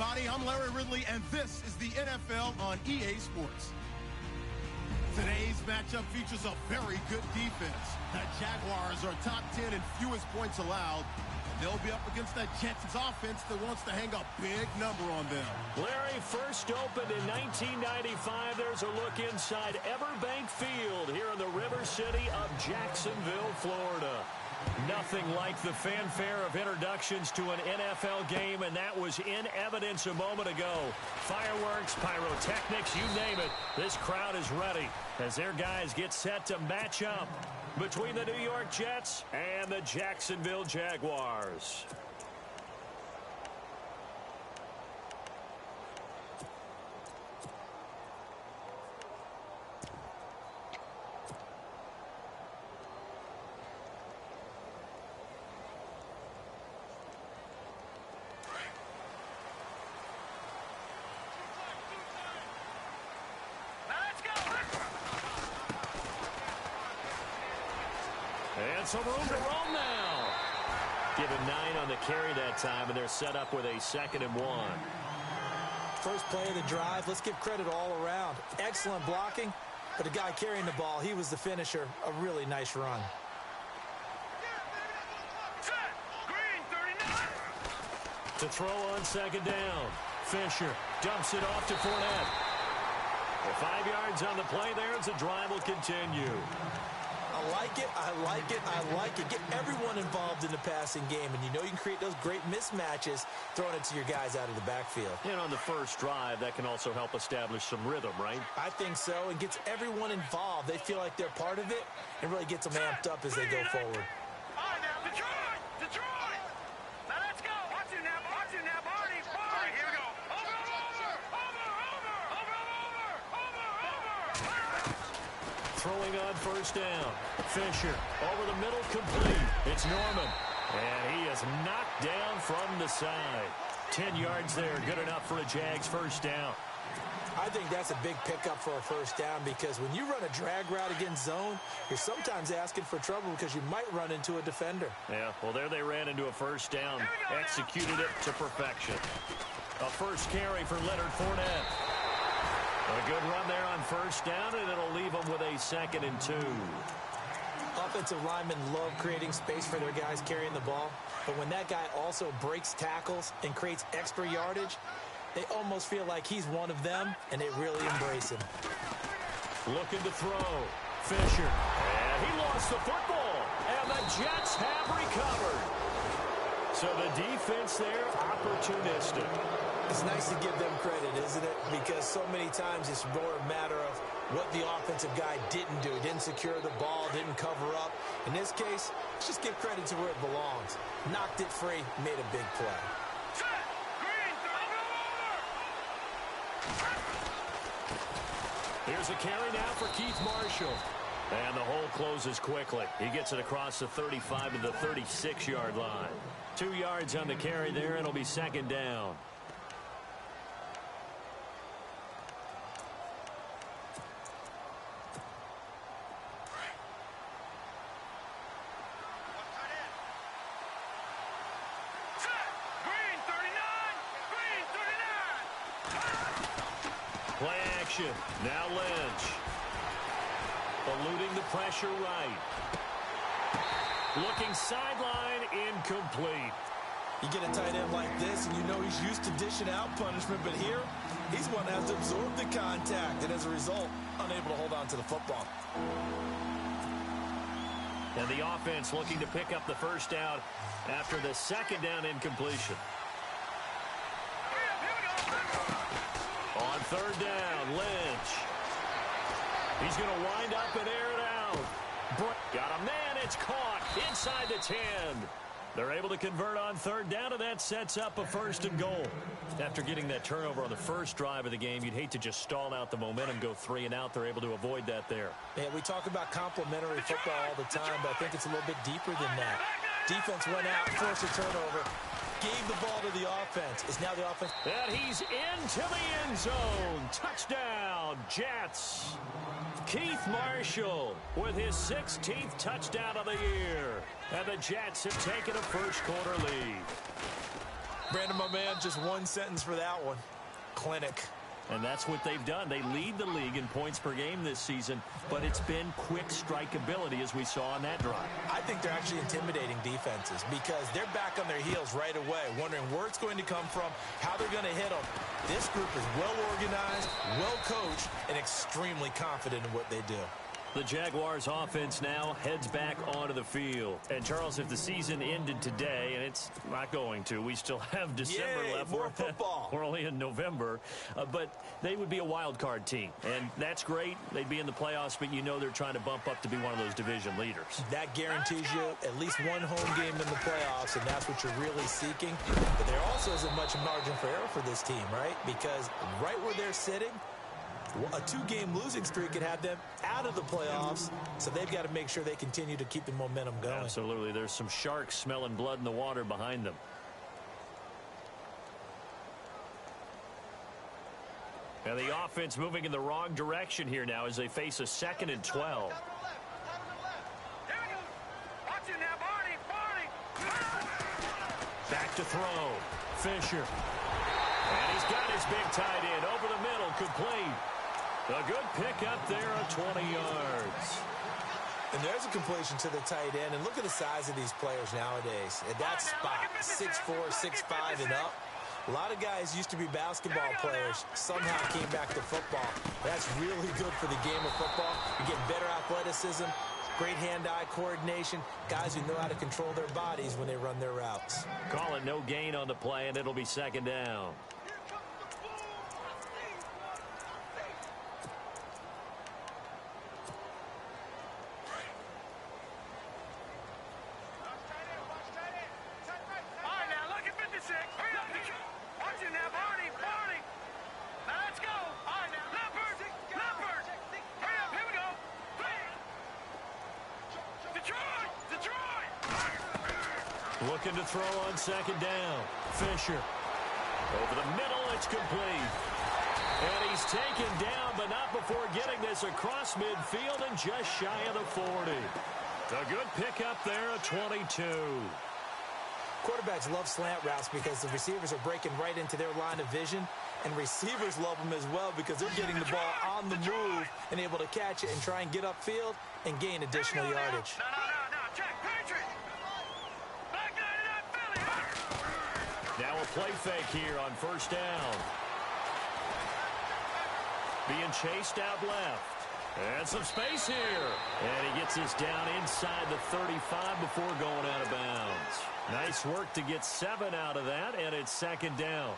everybody. I'm Larry Ridley, and this is the NFL on EA Sports. Today's matchup features a very good defense. The Jaguars are top 10 in fewest points allowed. They'll be up against that Jets offense that wants to hang a big number on them. Larry, first opened in 1995. There's a look inside Everbank Field here in the River City of Jacksonville, Florida. Nothing like the fanfare of introductions to an NFL game, and that was in evidence a moment ago. Fireworks, pyrotechnics, you name it. This crowd is ready as their guys get set to match up between the New York Jets and the Jacksonville Jaguars. And some room to roam now. Given 9 on the carry that time, and they're set up with a 2nd and 1. First play of the drive, let's give credit all around. Excellent blocking, but the guy carrying the ball, he was the finisher. A really nice run. To throw on 2nd down. Fisher dumps it off to Fournette. 5 yards on the play there as the drive will continue. I like it, I like it, I like it. Get everyone involved in the passing game, and you know you can create those great mismatches throwing it to your guys out of the backfield. And on the first drive, that can also help establish some rhythm, right? I think so. It gets everyone involved. They feel like they're part of it, and really gets them amped up as they go forward. Throwing on 1st down. Fisher over the middle, complete. It's Norman. And he is knocked down from the side. 10 yards there, good enough for a Jags 1st down. I think that's a big pickup for a 1st down because when you run a drag route against zone, you're sometimes asking for trouble because you might run into a defender. Yeah, well, there they ran into a 1st down. Executed it to perfection. A first carry for Leonard Fournette. A good run there on 1st down, and it'll leave them with a 2nd and 2. Offensive linemen love creating space for their guys carrying the ball, but when that guy also breaks tackles and creates extra yardage, they almost feel like he's one of them, and they really embrace him. Looking to throw. Fisher. And he lost the football, and the Jets have recovered. So the defense there, opportunistic. It's nice to give them credit, isn't it? Because so many times it's more a matter of what the offensive guy didn't do. Didn't secure the ball, didn't cover up. In this case, let's just give credit to where it belongs. Knocked it free, made a big play. Here's a carry now for Keith Marshall. And the hole closes quickly. He gets it across the 35 to the 36-yard line. 2 yards on the carry there, and it'll be 2nd down. Play action. Now Lynch. Eluding the pressure right. Looking sideline, incomplete. You get a tight end like this, and you know he's used to dishing out punishment, but here, he's one that has to absorb the contact, and as a result, unable to hold on to the football. And the offense looking to pick up the 1st down after the 2nd down incompletion. On 3rd down, Lynch. He's going to wind up and air it out. Got a man, it's caught inside the 10. They're able to convert on 3rd down, and that sets up a 1st and goal. After getting that turnover on the first drive of the game, you'd hate to just stall out the momentum, go 3 and out. They're able to avoid that there. Yeah, we talk about complementary football all the time, but I think it's a little bit deeper than that. Defense went out, forced a turnover, gave the ball to the offense. It's now the offense. And he's into the end zone. Touchdown, Jets. Keith Marshall with his 16th touchdown of the year. And the Jets have taken a first quarter lead. Brandon, my man, just one sentence for that one. Clinic. And that's what they've done. They lead the league in points per game this season, but it's been quick strike ability as we saw on that drive. I think they're actually intimidating defenses because they're back on their heels right away, wondering where it's going to come from, how they're going to hit them. This group is well organized, well coached, and extremely confident in what they do. The Jaguars offense now heads back onto the field. And, Charles, if the season ended today, and it's not going to, we still have December left. More football. We're only in November. But they would be a wild card team. And that's great. They'd be in the playoffs, but you know they're trying to bump up to be one of those division leaders. That guarantees you at least one home game in the playoffs, and that's what you're really seeking. But there also isn't much margin for error for this team, right? Because right where they're sitting, a 2-game losing streak could have them out of the playoffs, so they've got to make sure they continue to keep the momentum going. Absolutely. There's some sharks smelling blood in the water behind them. And the offense moving in the wrong direction here now as they face a 2nd and 12. Back to throw. Fisher. And he's got his big tight end over the middle, complete. A good pickup there on 20 yards. And there's a completion to the tight end. And look at the size of these players nowadays. At that spot, 6'4", 6'5", and up. A lot of guys used to be basketball players, somehow came back to football. That's really good for the game of football. You get better athleticism, great hand-eye coordination, guys who know how to control their bodies when they run their routes. Call it no gain on the play, and it'll be 2nd down. Looking to throw on 2nd down. Fisher. Over the middle, it's complete. And he's taken down, but not before getting this across midfield and just shy of the 40. A good pickup there at 22. Quarterbacks love slant routes because the receivers are breaking right into their line of vision, and receivers love them as well because they're getting the ball on the move and able to catch it and try and get upfield and gain additional yardage. Now a play fake here on 1st down. Being chased out left. And some space here. And he gets this down inside the 35 before going out of bounds. Nice work to get 7 out of that, and it's 2nd down.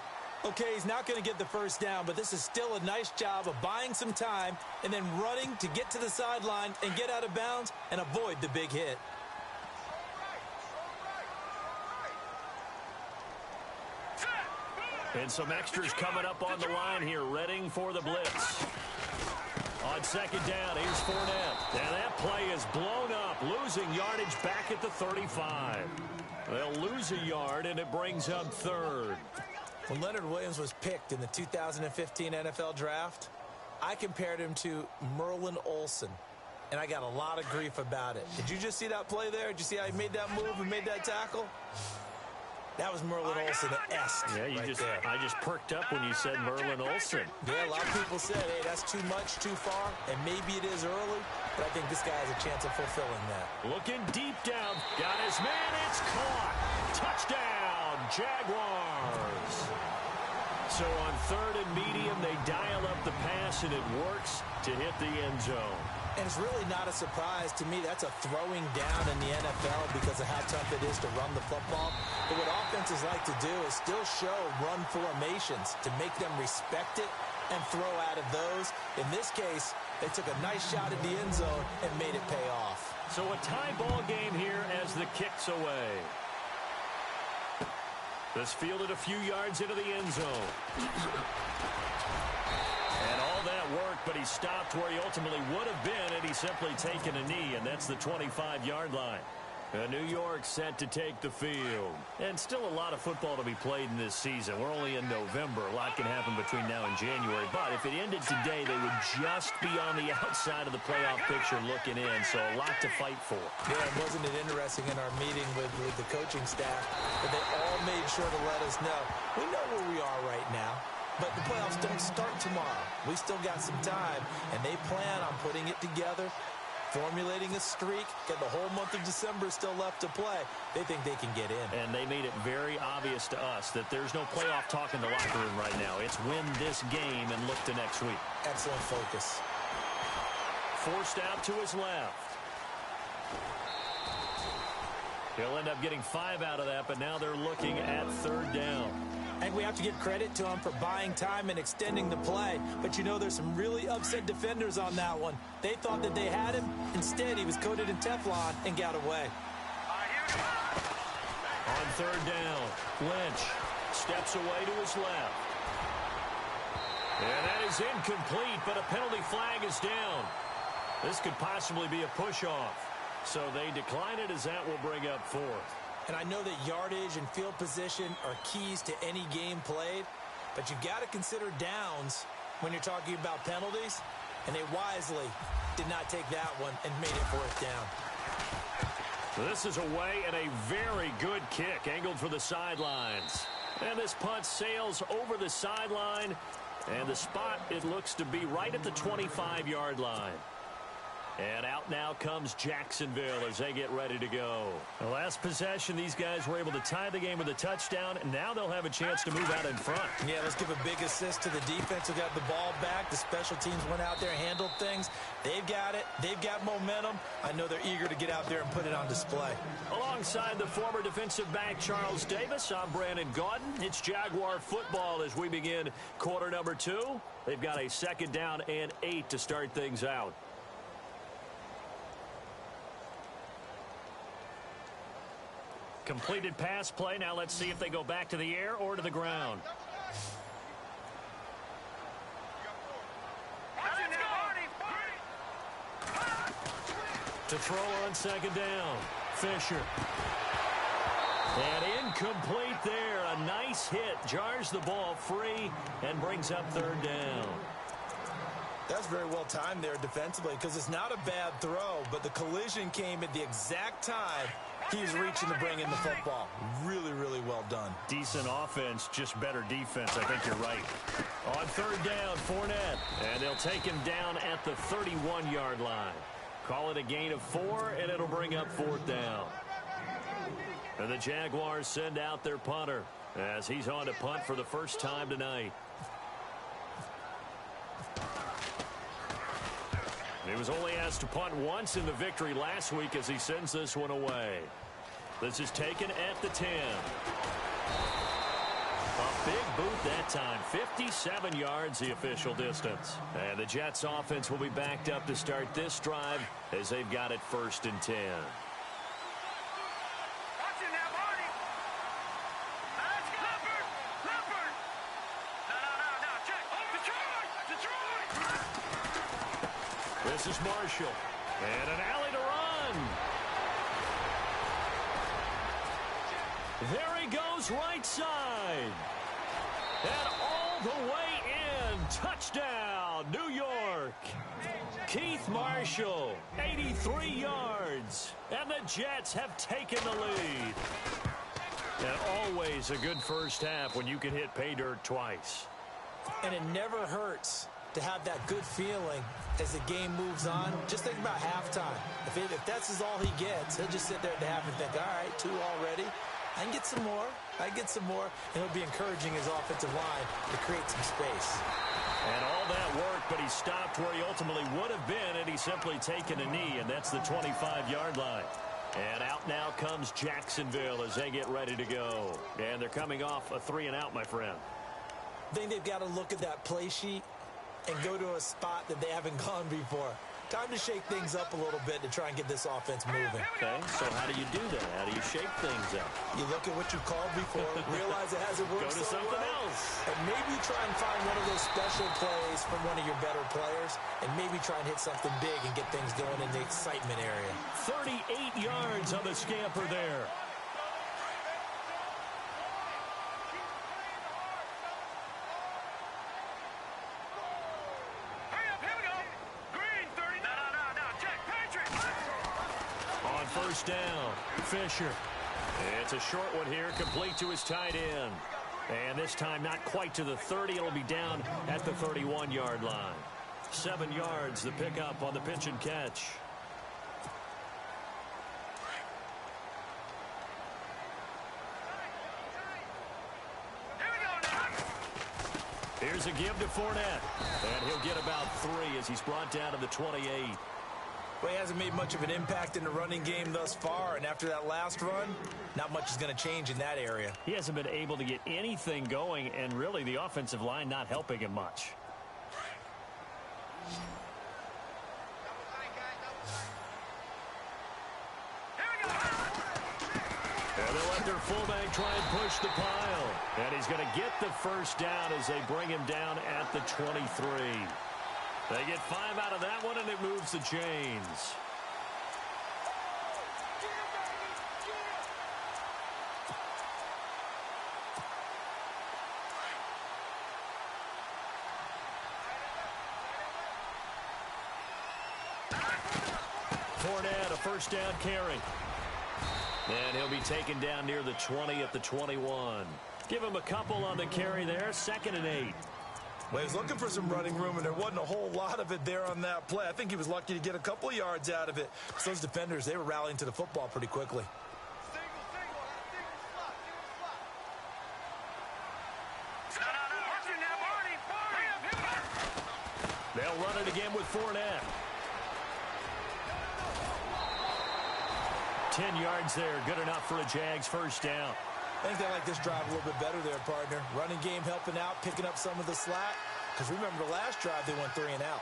Okay, he's not going to get the 1st down, but this is still a nice job of buying some time and then running to get to the sideline and get out of bounds and avoid the big hit. And some extras coming up on the line here, readying for the blitz. On 2nd down, here's Fournette. And that play is blown up, losing yardage back at the 35. They'll lose a yard, and it brings up 3rd. When Leonard Williams was picked in the 2015 NFL Draft, I compared him to Merlin Olsen, and I got a lot of grief about it. Did you just see that play there? Did you see how he made that move and made that tackle? That was Merlin Olsen-esque. Yeah, I just perked up when you said Merlin Olsen. Yeah, a lot of people said, hey, that's too much, too far, and maybe it is early, but I think this guy has a chance of fulfilling that. Looking deep down, got his man, it's caught. Touchdown, Jaguars. So on 3rd and medium, they dial up the pass, and it works to hit the end zone. And it's really not a surprise to me. That's a throwing down in the NFL because of how tough it is to run the football. But what offenses like to do is still show run formations to make them respect it and throw out of those. In this case, they took a nice shot at the end zone and made it pay off. So a tie ball game here as the kick's away. This fielded a few yards into the end zone. And all that work, but he stopped where he ultimately would have been, and he's simply taken a knee, and that's the 25-yard line. New York set to take the field. And still a lot of football to be played in this season. We're only in November. A lot can happen between now and January. But if it ended today, they would just be on the outside of the playoff picture looking in. So a lot to fight for. Yeah, wasn't it interesting in our meeting with the coaching staff that they all made sure to let us know, we know where we are right now. But the playoffs don't start tomorrow. We still got some time, and they plan on putting it together, formulating a streak, got the whole month of December still left to play. They think they can get in. And they made it very obvious to us that there's no playoff talk in the locker room right now. It's win this game and look to next week. Excellent focus. Forced out to his left. He'll end up getting 5 out of that, but now they're looking at 3rd down. And we have to give credit to him for buying time and extending the play. But you know, there's some really upset defenders on that one. They thought that they had him. Instead, he was coated in Teflon and got away. On 3rd down, Lynch steps away to his left. And that is incomplete, but a penalty flag is down. This could possibly be a push-off. So they decline it as that will bring up 4th. And I know that yardage and field position are keys to any game played, but you've got to consider downs when you're talking about penalties, and they wisely did not take that one and made it 4th down. This is away and a very good kick, angled for the sidelines. And this punt sails over the sideline, and the spot, it looks to be right at the 25-yard line. And out now comes Jacksonville as they get ready to go. The last possession, these guys were able to tie the game with a touchdown, and now they'll have a chance to move out in front. Yeah, let's give a big assist to the defense who got the ball back. The special teams went out there, handled things. They've got it. They've got momentum. I know they're eager to get out there and put it on display. Alongside the former defensive back Charles Davis, I'm Brandon Gaudin. It's Jaguar football as we begin quarter number 2. They've got a 2nd down and 8 to start things out. Completed pass play. Now let's see if they go back to the air or to the ground. To throw on 2nd down. Fisher. And incomplete there. A nice hit. Jars the ball free and brings up 3rd down. That's very well timed there defensively because it's not a bad throw, but the collision came at the exact time he's reaching to bring in the football. Really, really well done. Decent offense, just better defense. I think you're right. On 3rd down, Fournette. And they'll take him down at the 31-yard line. Call it a gain of 4, and it'll bring up 4th down. And the Jaguars send out their punter as he's on to punt for the first time tonight. He was only asked to punt once in the victory last week as he sends this one away. This is taken at the 10. A big boot that time. 57 yards the official distance. And the Jets offense will be backed up to start this drive as they've got it 1st and 10. This is Marshall. And an alley to run. There he goes right side. And all the way in. Touchdown, New York. Keith Marshall, 83 yards. And the Jets have taken the lead. And always a good first half when you can hit pay dirt twice. And it never hurts to have that good feeling as the game moves on. Just think about halftime. If that's all he gets, he'll just sit there at the half and think, all right, 2 already. I can get some more. I can get some more. And he'll be encouraging his offensive line to create some space. And all that work, but he stopped where he ultimately would have been, and he's simply taken a knee, and that's the 25-yard line. And out now comes Jacksonville as they get ready to go. And they're coming off a 3-and-out, my friend. I think they've got to look at that play sheet and go to a spot that they haven't gone before. Time to shake things up a little bit to try and get this offense moving. Okay, so how do you do that? How do you shake things up? You look at what you called before, realize it hasn't worked Go to so something well, else. and maybe try and find one of those special plays from one of your better players, and maybe try and hit something big and get things going in the excitement area. 38 yards on the scamper there. First down, Fisher. It's a short one here, complete to his tight end. And this time not quite to the 30. It'll be down at the 31-yard line. 7 yards, the pickup on the pitch and catch. Here's a give to Fournette. And he'll get about 3 as he's brought down to the 28. Well, he hasn't made much of an impact in the running game thus far, and after that last run, not much is going to change in that area. He hasn't been able to get anything going, and really the offensive line not helping him much. And they'll let their fullback try and push the pile. And he's going to get the first down as they bring him down at the 23. They get 5 out of that one, and it moves the chains. Fournette, a first down carry. And he'll be taken down near the 20 at the 21. Give him a couple on the carry there, 2nd and 8. Well, he was looking for some running room, and there wasn't a whole lot of it there on that play. I think he was lucky to get a couple yards out of it. So those defenders, they were rallying to the football pretty quickly. They'll run it again with Fournette. 10 yards there, good enough for a Jags first down. I think they like this drive a little bit better there, partner. Running game helping out, picking up some of the slack. Because remember the last drive, they went 3 and out.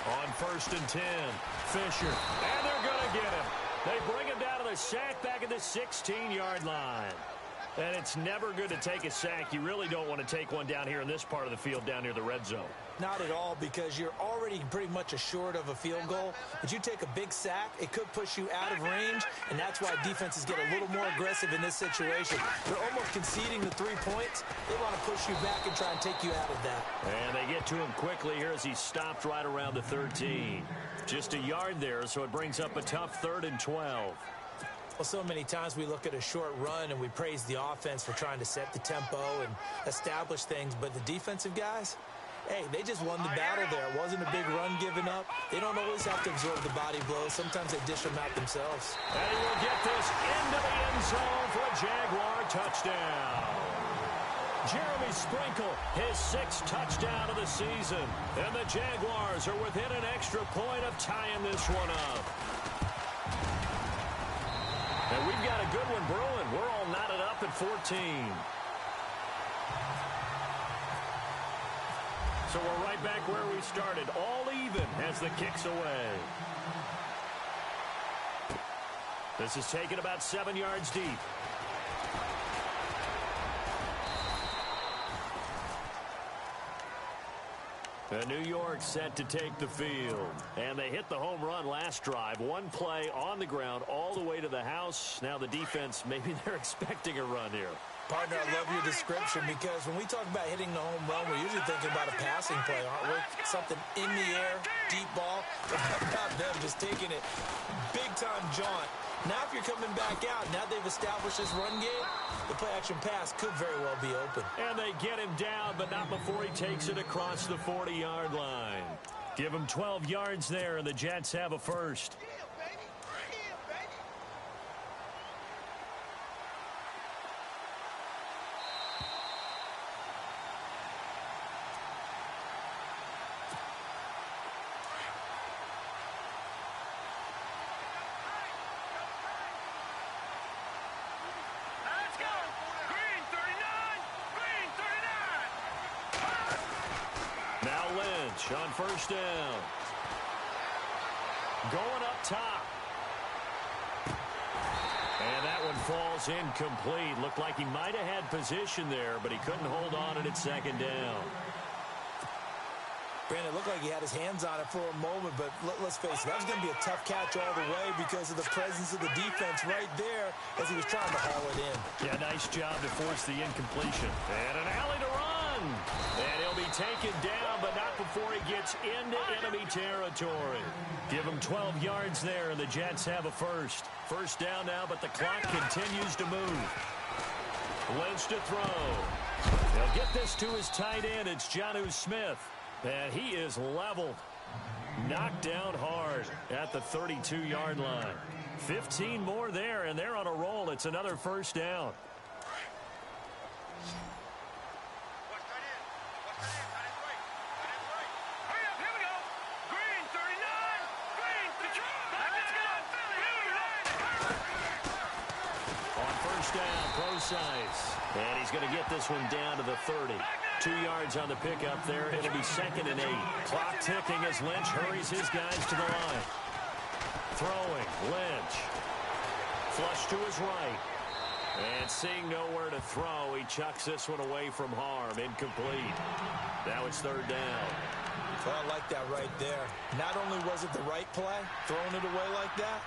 On 1st and 10, Fisher. And they're going to get him. They bring him down to the sack back at the 16-yard line. And it's never good to take a sack. You really don't want to take one down here in this part of the field down near the red zone. Not at all, because you're already pretty much assured of a field goal. But you take a big sack, it could push you out of range, and that's why defenses get a little more aggressive in this situation. They're almost conceding the 3 points. They want to push you back and try and take you out of that. And they get to him quickly here as he stopped right around the 13. Just a yard there, so it brings up a tough 3rd and 12. Well, so many times we look at a short run and we praise the offense for trying to set the tempo and establish things, but the defensive guys, hey, they just won the battle there. It wasn't a big run given up. They don't always have to absorb the body blows. Sometimes they dish them out themselves. And he will get this into the end zone for a Jaguar touchdown. Jeremy Sprinkle, his 6th touchdown of the season. And the Jaguars are within an extra point of tying this one up. And we've got a good one brewing. We're all knotted up at 14. So we're right back where we started, all even as the kick's away. This is taken about 7 yards deep. And New York set to take the field. And they hit the home run last drive. One play on the ground all the way to the house. Now the defense, maybe they're expecting a run here. Partner, I love your description, because when we talk about hitting the home run, we're usually thinking about a passing play, aren't we? Something in the air, deep ball. Not them, just taking it. Big-time jaunt. Now if you're coming back out, now they've established this run game, the play-action pass could very well be open. And they get him down, but not before he takes it across the 40-yard line. Give him 12 yards there, and the Jets have a first. on first down. Going up top. And that one falls incomplete. Looked like he might have had position there, but he couldn't hold on at second down. Brandon, it looked like he had his hands on it for a moment, but let's face it, that was going to be a tough catch all the way because of the presence of the defense right there as he was trying to haul it in. Yeah, nice job to force the incompletion. And an alley to run. And he'll be taken down, but not before he gets into enemy territory. Give him 12 yards there, and the Jets have a first. First down now, but the clock continues to move. Lynch to throw. He'll get this to his tight end. It's Jonnu Smith. And he is leveled. Knocked down hard at the 32-yard line. 15 more there, and they're on a roll. It's another first down. On first down, Procise. And he's going to get this one down to the 30. 2 yards on the pickup there. It'll be 2nd and 8. Clock ticking as Lynch hurries his guys to the line. Throwing, Lynch. Flush to his right. And seeing nowhere to throw, he chucks this one away from harm. Incomplete. Now it's 3rd down. Well, I like that right there. Not only was it the right play, throwing it away like that,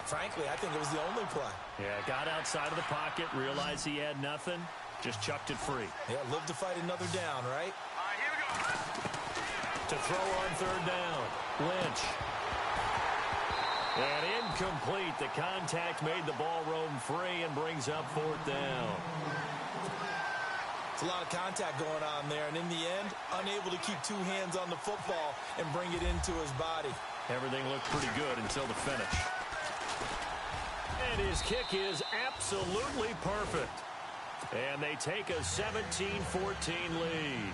frankly, I think it was the only play. Yeah, got outside of the pocket, realized he had nothing. Just chucked it free. Yeah, live to fight another down, right? All right, here we go. To throw on 3rd down. Lynch. And incomplete. The contact made the ball roam free and brings up 4th down. It's a lot of contact going on there, and in the end, unable to keep 2 hands on the football and bring it into his body. Everything looked pretty good until the finish. And his kick is absolutely perfect. And they take a 17-14 lead.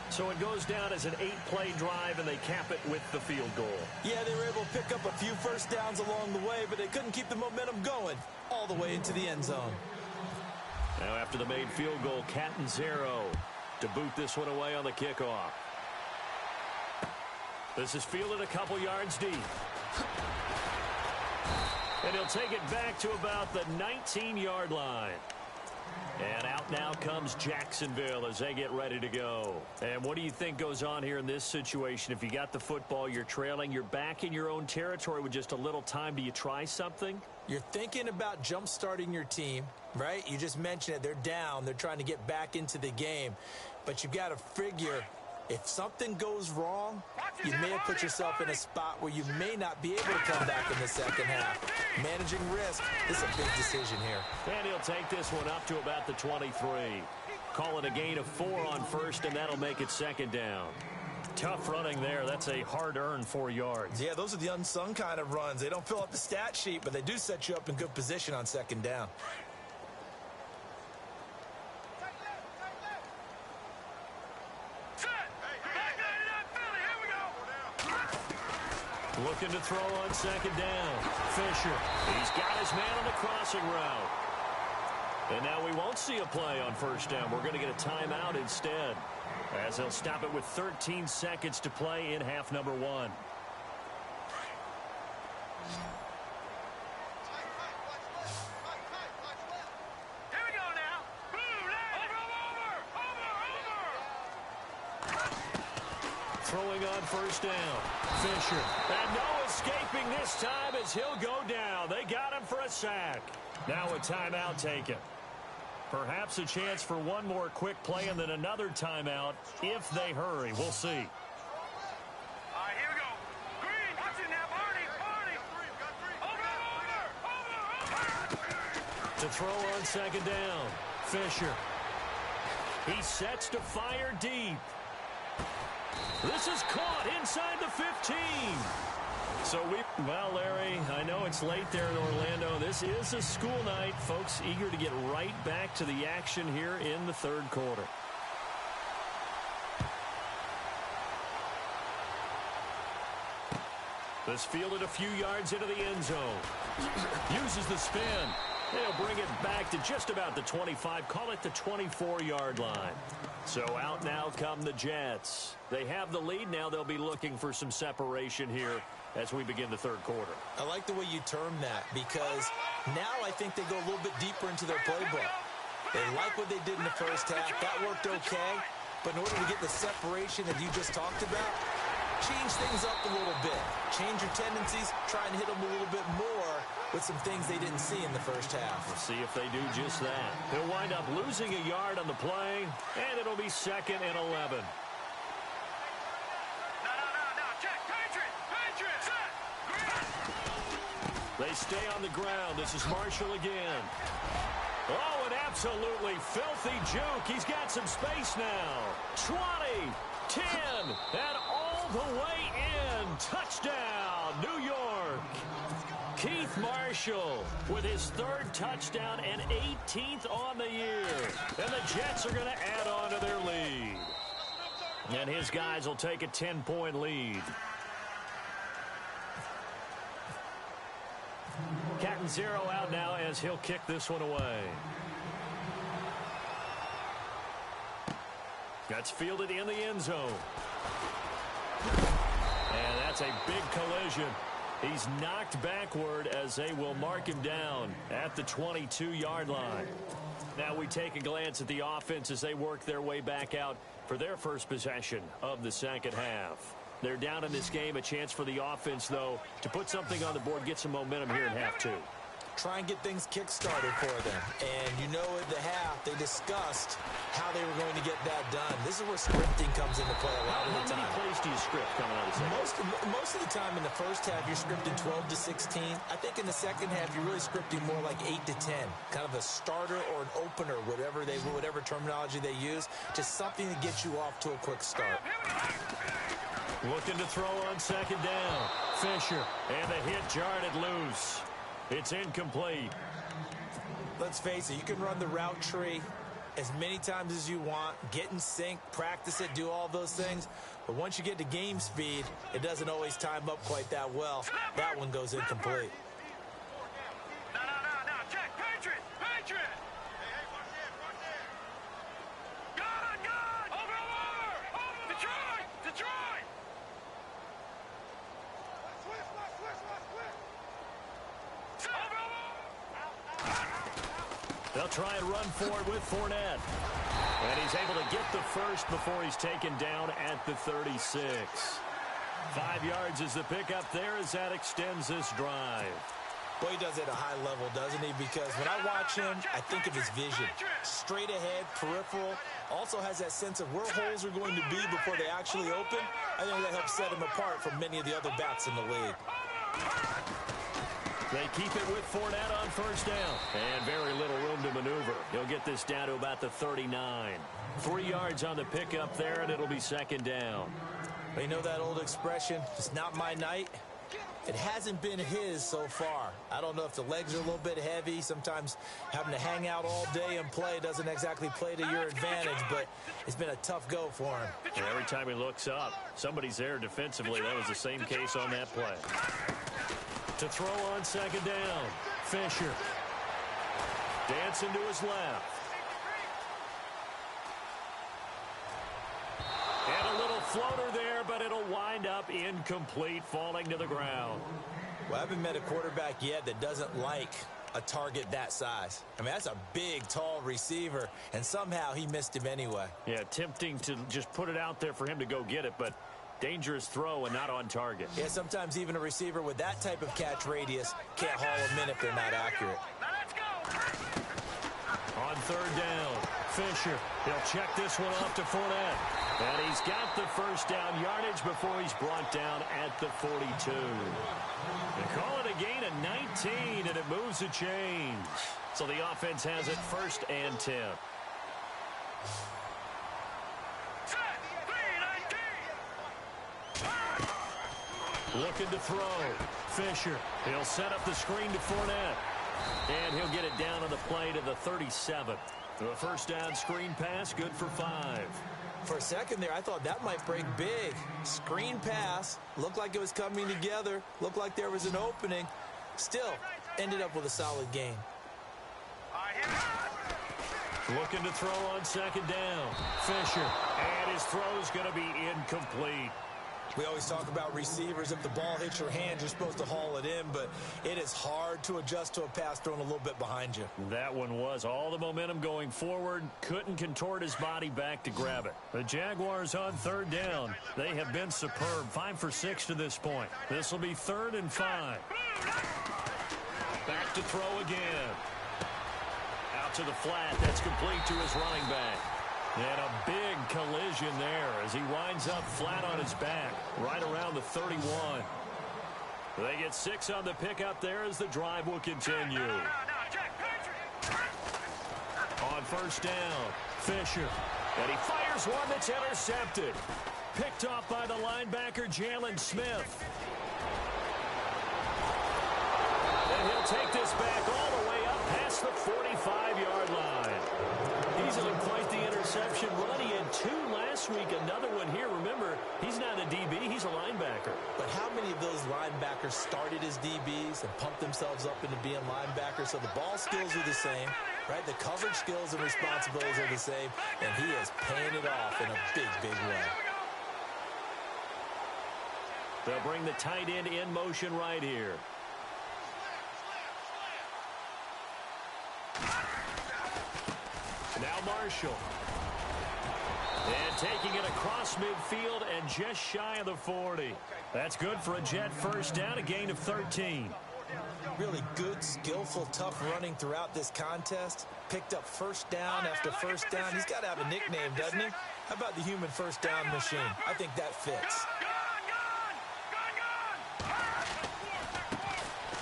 So it goes down as an 8-play drive, and they cap it with the field goal. Yeah, they were able to pick up a few first downs along the way, but they couldn't keep the momentum going all the way into the end zone. Now after the made field goal, Catanzaro to boot this one away on the kickoff. This is fielded a couple yards deep. And he'll take it back to about the 19-yard line. And out now comes Jacksonville as they get ready to go. And what do you think goes on here in this situation? If you got the football, you're trailing, you're back in your own territory with just a little time. Do you try something? You're thinking about jump-starting your team, right? You just mentioned it. They're down. They're trying to get back into the game. But you've got to figure, if something goes wrong, you may have put yourself in a spot where you may not be able to come back in the second half. Managing risk is a big decision here. And he'll take this one up to about the 23. Call it a gain of 4 on first, and that'll make it 2nd down. Tough running there. That's a hard-earned 4 yards. Yeah, those are the unsung kind of runs. They don't fill up the stat sheet, but they do set you up in good position on 2nd down. Looking to throw on 2nd down. Fisher. He's got his man on the crossing route. And now we won't see a play on 1st down. We're going to get a timeout instead, as they'll stop it with 13 seconds to play in half number 1. Here we go now. Over. Throwing on 1st down. Fisher. And no escaping this time as he'll go down. They got him for a sack. Now a timeout taken. Perhaps a chance for one more quick play and then another timeout if they hurry. We'll see. All right, here we go. Green, watch it now, Barney. Over. To throw on 2nd down. Fisher. He sets to fire deep. This is caught inside the 15. Well, Larry, I know it's late there in Orlando. This is a school night. Folks eager to get right back to the action here in the 3rd quarter. This fielded a few yards into the end zone. Uses the spin. They'll bring it back to just about the 25. Call it the 24-yard line. So out now come the Jets. They have the lead. Now they'll be looking for some separation here as we begin the third quarter. I like the way you term that, because now I think they go a little bit deeper into their playbook. They like what they did in the first half. That worked okay. But in order to get the separation that you just talked about, change things up a little bit. Change your tendencies. Try and hit them a little bit more with some things they didn't see in the first half. We'll see if they do just that. He'll wind up losing a yard on the play, and it'll be 2nd and 11. They stay on the ground. This is Marshall again. Oh, an absolutely filthy juke. He's got some space now. 20, 10, and all the way in. Touchdown, New York. Keith Marshall with his 3rd touchdown and 18th on the year. And the Jets are going to add on to their lead. And his guys will take a 10-point lead. Catanzaro out now as he'll kick this one away. That's fielded in the end zone. And that's a big collision. He's knocked backward as they will mark him down at the 22-yard line. Now we take a glance at the offense as they work their way back out for their first possession of the second half. They're down in this game. A chance for the offense, though, to put something on the board, get some momentum here in half two. Try and get things kick-started for them. And you know at the half, they discussed how they were going to get that done. This is where scripting comes into play a lot of the time. How many plays do you script coming out of the second? Most of the time in the first half, you're scripting 12 to 16. I think in the second half, you're really scripting more like 8 to 10. Kind of a starter or an opener, whatever terminology they use. Just something to get you off to a quick start. Looking to throw on second down. Fisher, and the hit jarred it loose. It's incomplete. Let's face it, you can run the route tree as many times as you want, get in sync, practice it, do all those things. But once you get to game speed, it doesn't always time up quite that well. That one goes incomplete. No, Jack, Patriot! Gun! Over! Detroit! They'll try and run forward with Fournette. And he's able to get the first before he's taken down at the 36. 5 yards is the pickup there as that extends this drive. Boy, he does it at a high level, doesn't he? Because when I watch him, I think of his vision. Straight ahead, peripheral. Also has that sense of where holes are going to be before they actually open. I think that helps set him apart from many of the other backs in the league. They keep it with Fournette on first down. And very little room to maneuver. He'll get this down to about the 39. 3 yards on the pickup there, and it'll be second down. They know that old expression, it's not my night. It hasn't been his so far. I don't know if the legs are a little bit heavy. Sometimes having to hang out all day and play doesn't exactly play to your advantage, but it's been a tough go for him. And every time he looks up, somebody's there defensively. That was the same case on that play. To throw on second down, Fisher. Dancing to his left. And a little floater there, but it'll wind up incomplete, falling to the ground. Well, I haven't met a quarterback yet that doesn't like a target that size. I mean, that's a big, tall receiver, and somehow he missed him anyway. Yeah, tempting to just put it out there for him to go get it, but dangerous throw and not on target. Yeah, sometimes even a receiver with that type of catch radius can't haul them in if they're not accurate. Now let's go! On third down, Fisher. He'll check this one off to Fournette. And he's got the first down yardage before he's brought down at the 42. They call it a gain of 19, and it moves the chains. So the offense has it 1st and 10. Looking to throw. Fisher. He'll set up the screen to Fournette. And he'll get it down on the play to the 37. A first down screen pass, good for 5. For a second there, I thought that might break big. Screen pass. Looked like it was coming together. Looked like there was an opening. Still, ended up with a solid gain. Looking to throw on second down. Fisher. And his throw's going to be incomplete. We always talk about receivers. If the ball hits your hand, you're supposed to haul it in, but it is hard to adjust to a pass thrown a little bit behind you. That one was all the momentum going forward. Couldn't contort his body back to grab it. The Jaguars on third down. They have been superb. 5 for 6 to this point. This will be 3rd and 5. Back to throw again. Out to the flat. That's complete to his running back. And a big collision there as he winds up flat on his back, right around the 31. They get 6 on the pickup there as the drive will continue. On first down, Fisher. And he fires one that's intercepted. Picked off by the linebacker, Jalen Smith. And he'll take this back all the way up past the 45-yard line. He's had quite the interception run. He had 2 last week, another one here. Remember, he's not a DB, he's a linebacker. But how many of those linebackers started as DBs and pumped themselves up into being linebackers? So the ball skills are the same, right? The coverage skills and responsibilities are the same, and he is paying it off in a big, big way. They'll bring the tight end in motion right here. Now Marshall. And taking it across midfield and just shy of the 40. That's good for a Jet first down, a gain of 13. Really good, skillful, tough running throughout this contest. Picked up first down after first down. He's got to have a nickname, doesn't he? How about the human first down machine? I think that fits.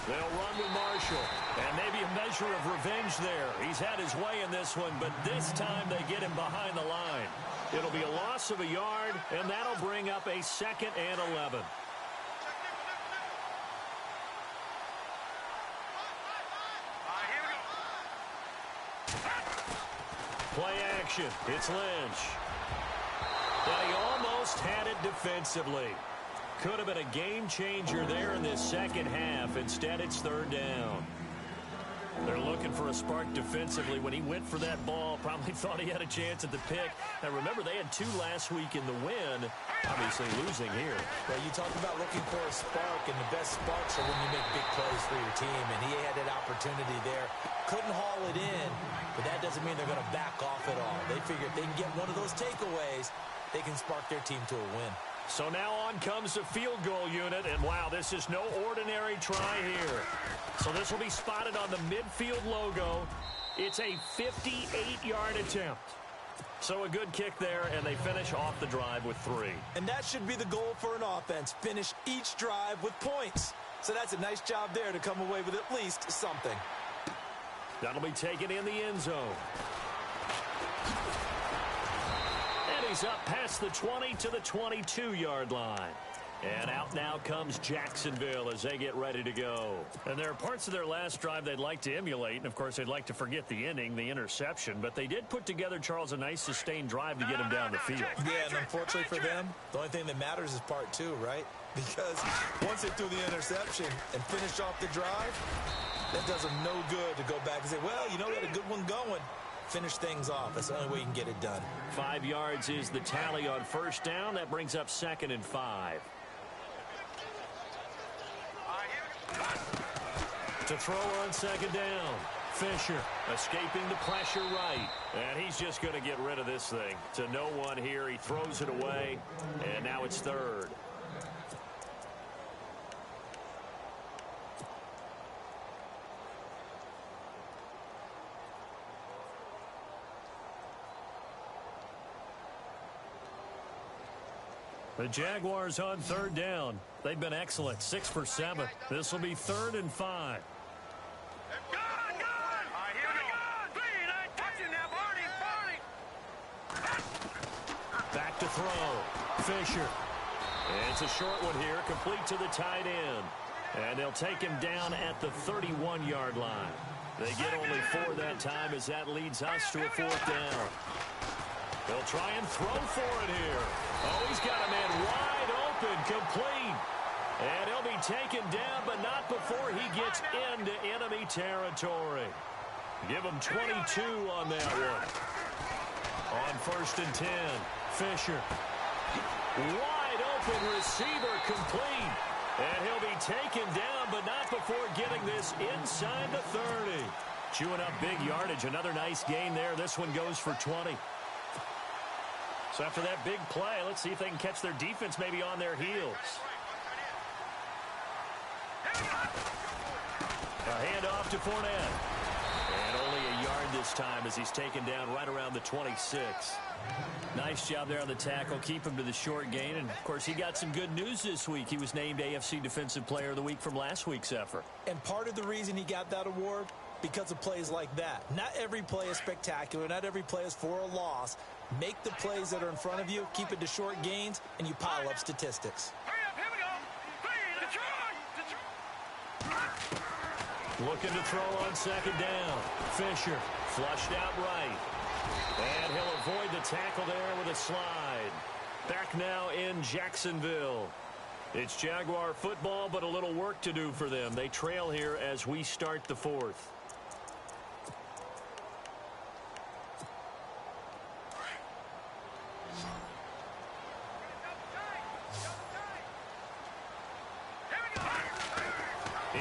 They'll run with Marshall. And maybe a measure of revenge there. He's had his way in this one, but this time they get him behind the line. It'll be a loss of a yard, and that'll bring up a 2nd and 11. Play action. It's Lynch. And he almost had it defensively. Could have been a game changer there in this second half. Instead, it's 3rd down. They're looking for a spark defensively. When he went for that ball, probably thought he had a chance at the pick. Now, remember, they had 2 last week in the win. Obviously losing here. Well, you talk about looking for a spark, and the best sparks are when you make big plays for your team, and he had that opportunity there. Couldn't haul it in, but that doesn't mean they're going to back off at all. They figure if they can get one of those takeaways, they can spark their team to a win. So now on comes the field goal unit, and wow, this is no ordinary try here. So this will be spotted on the midfield logo. It's a 58-yard attempt. So a good kick there, and they finish off the drive with 3. And that should be the goal for an offense, finish each drive with points. So that's a nice job there to come away with at least something. That'll be taken in the end zone. And he's up past the 20 to the 22-yard line. And out now comes Jacksonville as they get ready to go. And there are parts of their last drive they'd like to emulate. And, of course, they'd like to forget the inning, the interception. But they did put together, Charles, a nice sustained drive to get him down the field. Yeah, and unfortunately for them, the only thing that matters is part 2, right? Because once they threw the interception and finished off the drive, that does them no good to go back and say, well, you know, we had a good one going. Finish things off. That's the only way you can get it done. 5 yards is the tally on first down. That brings up 2nd and 5. To throw on second down. Fisher escaping the pressure right. And he's just going to get rid of this thing. To no one here. He throws it away. And now it's 3rd. The Jaguars on 3rd down. They've been excellent. 6 for 7. This will be 3rd and 5. Back to throw. Fisher. And it's a short one here, complete to the tight end. And they'll take him down at the 31-yard line. They get only 4 that time as that leads us to a 4th down. They'll try and throw for it here. Oh, he's got a man wide open, complete. And he'll be taken down, but not before he gets into enemy territory. Give him 22 on that one. On 1st and 10, Fisher. Wide open receiver complete. And he'll be taken down, but not before getting this inside the 30. Chewing up big yardage. Another nice gain there. This one goes for 20. So after that big play, let's see if they can catch their defense maybe on their heels. A handoff to Fournette. And only a yard this time as he's taken down right around the 26. Nice job there on the tackle. Keep him to the short gain. And, of course, he got some good news this week. He was named AFC Defensive Player of the Week from last week's effort. And part of the reason he got that award, because of plays like that. Not every play is spectacular. Not every play is for a loss. Make the plays that are in front of you, keep it to short gains, and you pile up statistics. Here we go. Looking to throw on 2nd down. Fisher flushed out right. And he'll avoid the tackle there with a slide. Back now in Jacksonville. It's Jaguar football, but a little work to do for them. They trail here as we start the 4th.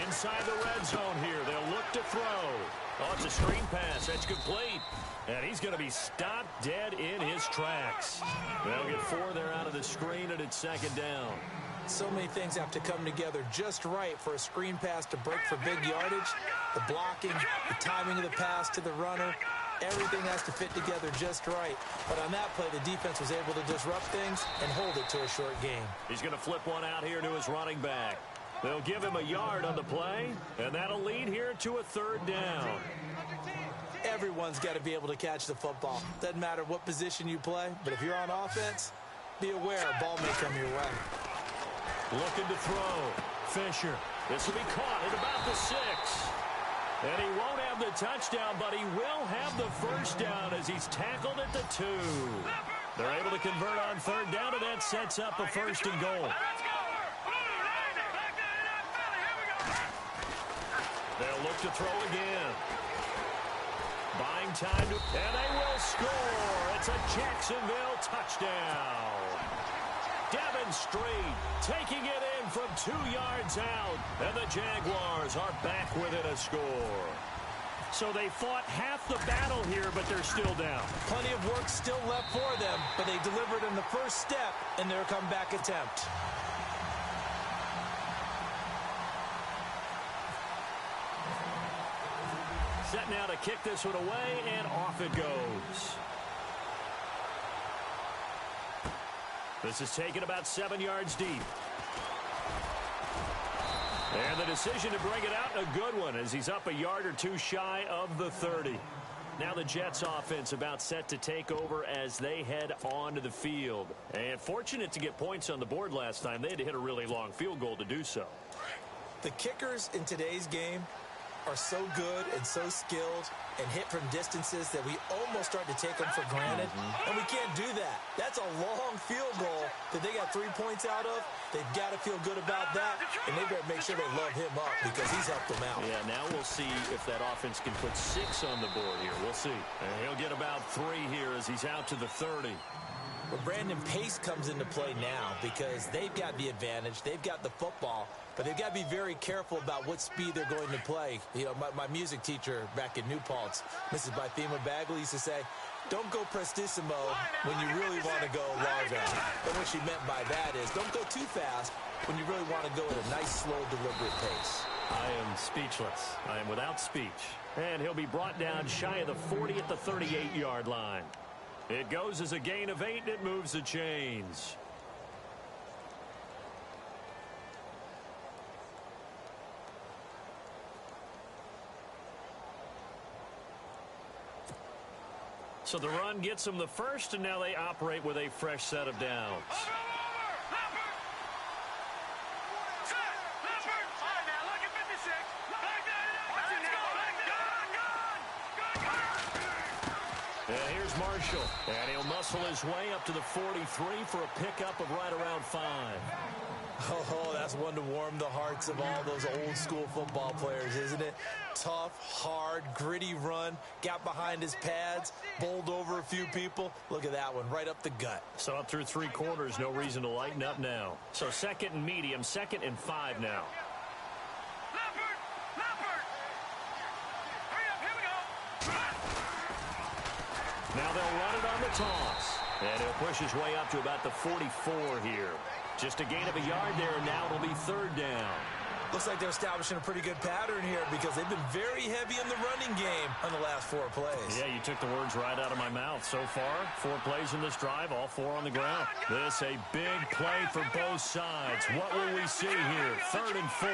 Inside the red zone here. They'll look to throw. Oh, it's a screen pass. That's complete. And he's going to be stopped dead in his tracks. They'll get 4 there out of the screen, and it's 2nd down. So many things have to come together just right for a screen pass to break for big yardage. The blocking, the timing of the pass to the runner, everything has to fit together just right. But on that play, the defense was able to disrupt things and hold it to a short gain. He's going to flip one out here to his running back. They'll give him a yard on the play, and that'll lead here to a 3rd down. Everyone's got to be able to catch the football. Doesn't matter what position you play, but if you're on offense, be aware a ball may come your way. Looking to throw. Fisher. This will be caught at about the 6. And he won't have the touchdown, but he will have the 1st down as he's tackled at the 2. They're able to convert on 3rd down, and that sets up a 1st and goal. They'll look to throw again. Buying time, and they will score. It's a Jacksonville touchdown. Devin Street taking it in from 2 yards out, and the Jaguars are back within a score. So they fought half the battle here, but they're still down. Plenty of work still left for them, but they delivered in the first step in their comeback attempt. Set now to kick this one away, and off it goes. This is taken about 7 yards deep. And the decision to bring it out, a good one, as he's up a yard or 2 shy of the 30. Now the Jets offense about set to take over as they head onto the field. And fortunate to get points on the board last time. They had to hit a really long field goal to do so. The kickers in today's game are so good and so skilled and hit from distances that we almost start to take them for granted. And we can't do that. That's a long field goal that they got 3 points out of. They've got to feel good about that, and they better make sure they love him up because he's helped them out. Yeah, now we'll see if that offense can put 6 on the board here. We'll see. And he'll get about 3 here as he's out to the 30. Well, Brandon, pace comes into play now because they've got the advantage. They've got the football, but they've got to be very careful about what speed they're going to play. You know, my music teacher back in New Paltz, Mrs. Bythema Bagley, used to say, don't go prestissimo when you really want to go largo. And what she meant by that is don't go too fast when you really want to go at a nice, slow, deliberate pace. I am speechless. I am without speech. And he'll be brought down shy of the 40 at the 38-yard line. It goes as a gain of 8, and it moves the chains. So the run gets them the first, and now they operate with a fresh set of downs. And here's Marshall. And he'll muscle his way up to the 43 for a pickup of right around 5. Oh, that's one to warm the hearts of all those old school football players, isn't it? Tough, hard, gritty run, got behind his pads, bowled over a few people. Look at that one, right up the gut. So up through 3 quarters, no reason to lighten up now. So 2nd and medium, 2nd and 5 now. Now they'll run it on the toss. And he'll push his way up to about the 44 here. Just a gain of a yard there, and now it'll be 3rd down. Looks like they're establishing a pretty good pattern here because they've been very heavy in the running game on the last 4 plays. Yeah, you took the words right out of my mouth. So far, 4 plays in this drive, all 4 on the ground. This a big play for both sides. What will we see here? 3rd and 4.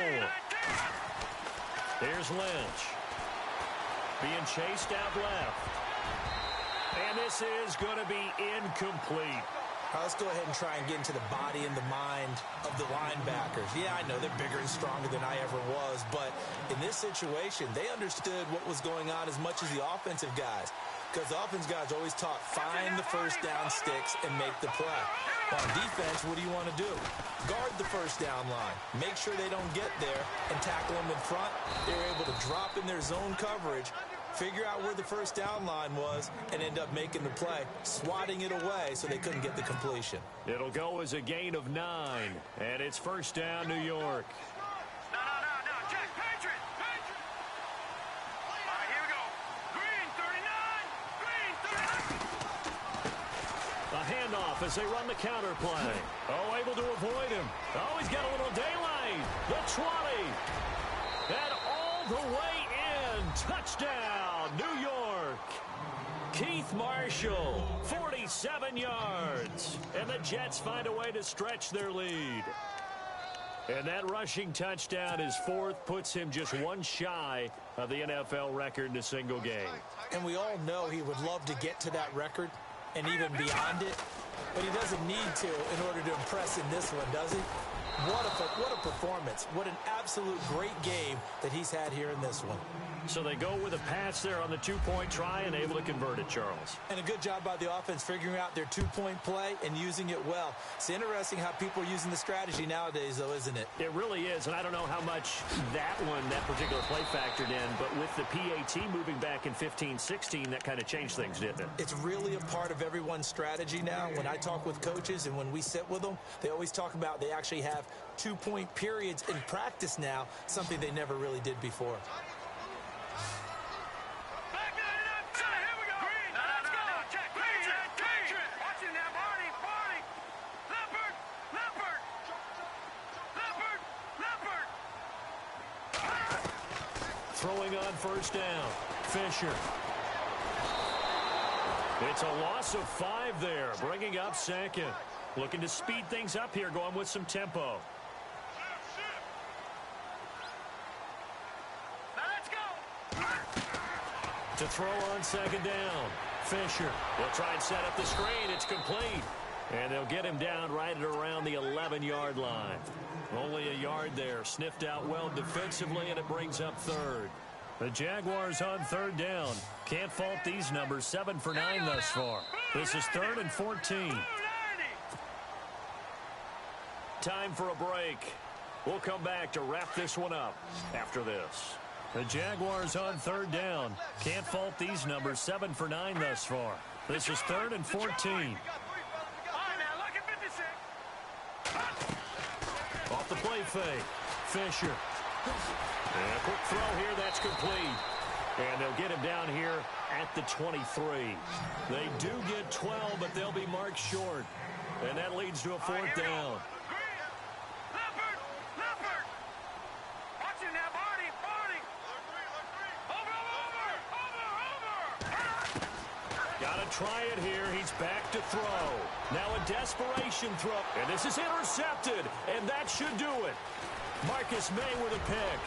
Here's Lynch. Being chased out left. And this is going to be incomplete. All right, let's go ahead and try and get into the body and the mind of the linebackers. Yeah, I know they're bigger and stronger than I ever was, but in this situation, they understood what was going on as much as the offensive guys. Because the offensive guys always taught, find the first down sticks and make the play. On defense, what do you want to do? Guard the first down line. Make sure they don't get there and tackle them in front. They're able to drop in their zone coverage, figure out where the first down line was, and end up making the play, swatting it away so they couldn't get the completion. It'll go as a gain of 9, and it's 1st down, New York. No, check, Patriot. All right, here we go. Green, 39. A handoff as they run the counter play. Oh, able to avoid him. Oh, he's got a little daylight. The 20. And all the way in. Touchdown, New York. Keith Marshall, 47 yards. And the Jets find a way to stretch their lead. And that rushing touchdown is 4th, puts him just 1 shy of the NFL record in a single game. And we all know he would love to get to that record and even beyond it, but he doesn't need to in order to impress in this one, does he? What a performance. What an absolute great game that he's had here in this one. So they go with a pass there on the 2-point try and able to convert it, Charles. And a good job by the offense figuring out their 2-point play and using it well. It's interesting how people are using the strategy nowadays, though, isn't it? It really is, and I don't know how much that particular play factored in, but with the PAT moving back in 15-16, that kind of changed things, didn't it? It's really a part of everyone's strategy now. When I talk with coaches and when we sit with them, they always talk about they actually have 2-point periods in practice now, something they never really did before. Throwing on 1st down. Fisher. It's a loss of 5 there, bringing up 2nd. Looking to speed things up here, going with some tempo. To throw on 2nd down. Fisher will try and set up the screen. It's complete. And they'll get him down right at around the 11-yard line. Only a yard there. Sniffed out well defensively, and it brings up 3rd. The Jaguars on 3rd down. Can't fault these numbers. 7 for 9 thus far. This is 3rd and 14. Time for a break. We'll come back to wrap this one up after this. The Jaguars on 3rd down. Can't fault these numbers. 7 for 9 thus far. This is 3rd and 14. Off the play fake. Fisher. And a quick throw here. That's complete. And they'll get him down here at the 23. They do get 12, but they'll be marked short. And that leads to a 4th down. Try it here. He's back to throw. Now a desperation throw. And this is intercepted. And that should do it. Marcus May with a pick.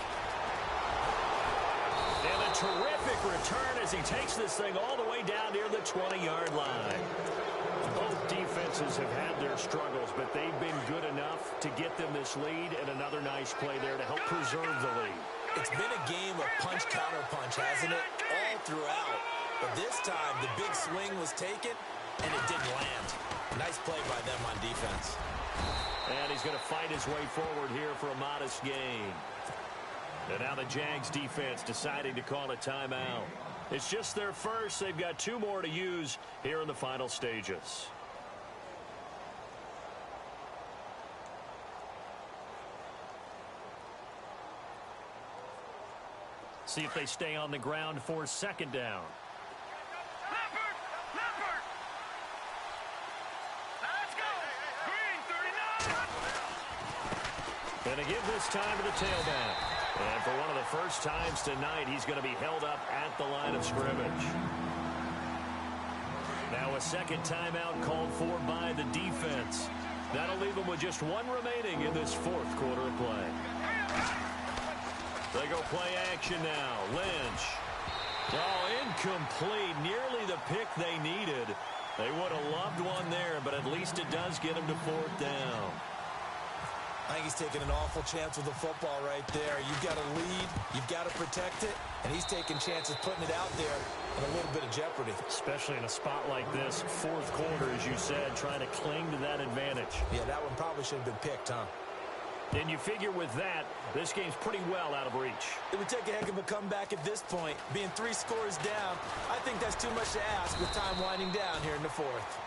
And a terrific return as he takes this thing all the way down near the 20-yard line. Both defenses have had their struggles, but they've been good enough to get them this lead, and another nice play there to help preserve the lead. It's been a game of punch-counter-punch, hasn't it? All throughout. But this time, the big swing was taken, and it didn't land. Nice play by them on defense. And he's going to fight his way forward here for a modest gain. And now the Jags defense deciding to call a timeout. It's just their first. They've got 2 more to use here in the final stages. See if they stay on the ground for second down. Leopard! Leopard! Let's go! Green 39! And to give this time to the tailback. And for one of the first times tonight, he's going to be held up at the line of scrimmage. Now a second timeout called for by the defense. That'll leave them with just 1 remaining in this 4th quarter of play. They go play action now. Lynch. Oh, incomplete. Nearly the pick they needed. They would have loved one there, but at least it does get them to 4th down. I think he's taking an awful chance with the football right there. You've got to lead. You've got to protect it. And he's taking chances putting it out there in a little bit of jeopardy. Especially in a spot like this, 4th quarter, as you said, trying to cling to that advantage. Yeah, that one probably should have been picked, huh? And you figure with that, this game's pretty well out of reach. It would take a heck of a comeback at this point. Being 3 scores down, I think that's too much to ask with time winding down here in the 4th.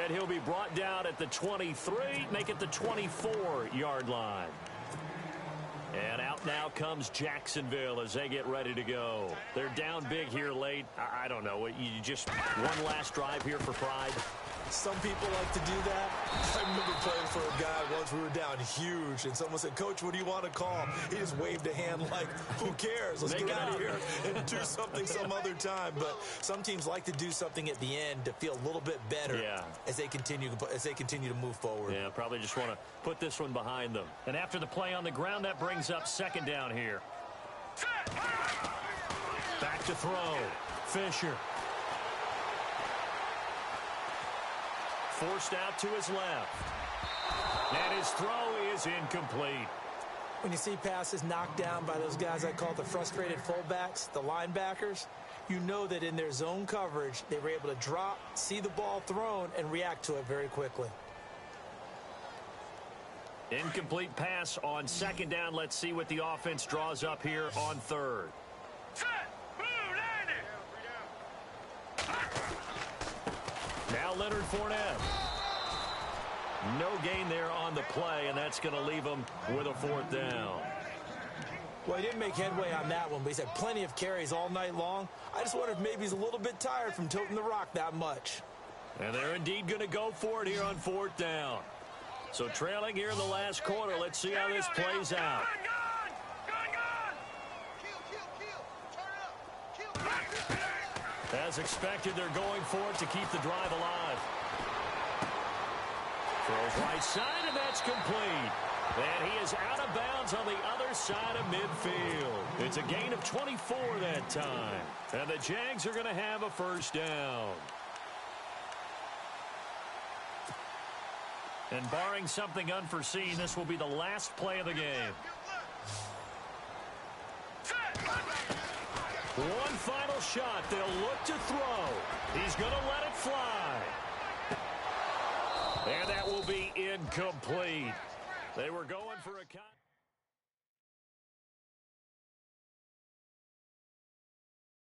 And he'll be brought down at the 23, make it the 24-yard line. And out now comes Jacksonville as they get ready to go. They're down big here late. I don't know. You just one last drive here for pride. Some people like to do that. I remember playing for a guy once. We were down huge, and someone said, "Coach, what do you want to call?" He just waved a hand like, who cares? Let's get out of here and do something some other time. But some teams like to do something at the end to feel a little bit better as they continue to move forward. Yeah, probably just want to put this one behind them. And after the play on the ground, that brings up second down here. Back to throw. Fisher. Forced out to his left. And his throw is incomplete. When you see passes knocked down by those guys I call the frustrated fullbacks, the linebackers, you know that in their zone coverage, they were able to drop, see the ball thrown, and react to it very quickly. Incomplete pass on second down. Let's see what the offense draws up here on 3rd. Now Leonard Fournette. No gain there on the play, and that's going to leave him with a 4th down. Well, he didn't make headway on that one, but he's had plenty of carries all night long. I just wonder if maybe he's a little bit tired from toting the rock that much. And they're indeed going to go for it here on 4th down. So trailing here in the last quarter, let's see how this plays out. As expected, they're going for it to keep the drive alive. Throws right side, and that's complete. And he is out of bounds on the other side of midfield. It's a gain of 24 that time. And the Jags are going to have a 1st down. And barring something unforeseen, this will be the last play of the game. One final shot. They'll look to throw. He's going to let it fly. And that will be incomplete. They were going for a